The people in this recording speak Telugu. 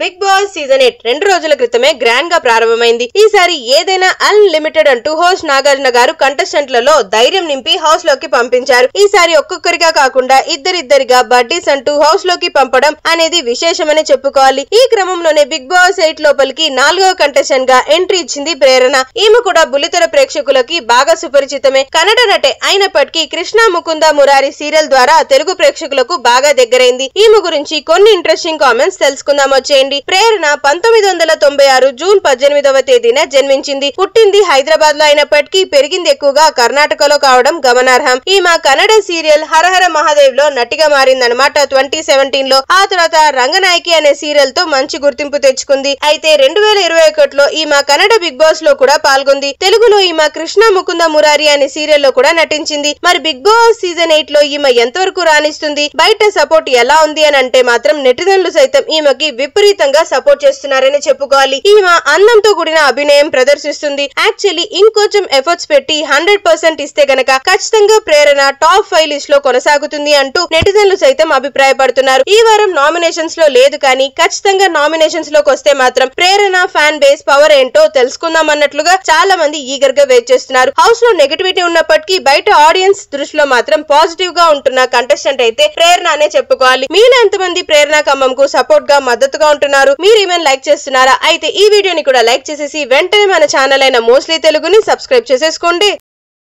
బిగ్ బాస్ సీజన్ 8 2 రోజుల క్రితమే గ్రాండ్ గా ప్రారంభమైంది. ఈసారి ఏదైనా అన్లిమిటెడ్ అంటూ హోస్ట్ నాగార్జున గారు కంటెస్టెంట్లలో ధైర్యం నింపి హౌస్ లోకి పంపించారు. ఈసారి ఒక్కొక్కరిగా కాకుండా ఇద్దరిద్దరిగా బడ్డీస్ అంటూ హౌస్ లోకి పంపడం అనేది విశేషమని చెప్పుకోవాలి. ఈ క్రమంలోనే బిగ్ బాస్ 8 లోపలికి 4వ కంటెస్టెంట్ గా ఎంట్రీ ఇచ్చింది ప్రేరణ. ఈమె కూడా బుల్లితెర ప్రేక్షకులకి బాగా సుపరిచితమే. కన్నడ నటే అయినప్పటికీ కృష్ణ ముకుంద మురారి సీరియల్ ద్వారా తెలుగు ప్రేక్షకులకు బాగా దగ్గరైంది. ఈమె గురించి కొన్ని ఇంట్రెస్టింగ్ కామెంట్స్ తెలుసుకుందాం వచ్చేయండి. ప్రేరణ 1996 జూన్ 18వ తేదీన జన్మించింది. పుట్టింది హైదరాబాద్ లో అయినప్పటికీ పెరిగింది ఎక్కువగా కర్ణాటకలో కావడం గమనార్హం. ఈమె కన్నడ సీరియల్ హరహర మహాదేవ్ లో నటిగా మారిందన్నమాట 2017 లో. ఆ తర్వాత రంగనాయకి అనే సీరియల్ తో మంచి గుర్తింపు తెచ్చుకుంది. అయితే 2021లో ఈమె కన్నడ బిగ్ బాస్ లో కూడా పాల్గొంది. తెలుగులో ఈమె కృష్ణ ముకుంద మురారి అనే సీరియల్ లో కూడా నటించింది. మరి బిగ్ బాస్ సీజన్ 8 లో ఈమె ఎంతవరకు రాణిస్తుంది, బయట సపోర్ట్ ఎలా ఉంది అని అంటే మాత్రం నెటిజన్లు సైతం ఈమెకి విపరీతంగా సపోర్ట్ చేస్తున్నారని చెప్పుకోవాలి. ఈమె అందంతో కూడిన అభినయం ప్రదర్శిస్తుంది. యాక్చువల్లీ ఇంకొంచెం ఎఫర్ట్స్ పెట్టి 100% ఇస్తే గనక ఖచ్చితంగా ప్రేరణ టాప్ 5 లిస్ట్ లో కొనసాగుతుంది అంటూ నెటిజన్లు సైతం అభిప్రాయపడుతున్నారు. ఈ వారం నామినేషన్స్ లో లేదు కానీ ఖచ్చితంగా నామినేషన్స్ లోకి వస్తే మాత్రం ప్రేరణ ఫ్యాన్ బేస్ పవర్ ఏంటో తెలుసుకుందాం అన్నట్లుగా చాలా మంది ఈగర్ గా వెయిట్ చేస్తున్నారు. హౌస్ లో నెగటివిటీ ఉన్నప్పటికీ బయట ఆడియన్స్ దృష్టిలో మాత్రం పాజిటివ్ గా ఉంటున్న కంటెస్టెంట్ అయితే ప్రేరణ అనే చెప్పుకోవాలి. మీలో ఎంతమంది ప్రేరణ ఖమ్మంకు సపోర్ట్ గా మద్దతుగా ఉంటున్నారు? మీరు ఈమెను లైక్ చేస్తున్నారా? అయితే ఈ వీడియోని కూడా లైక్ చేసేసి వెంటనే మన ఛానల్ అయిన మోస్ట్లీ తెలుగుని సబ్స్క్రైబ్ చేసేసుకోండి.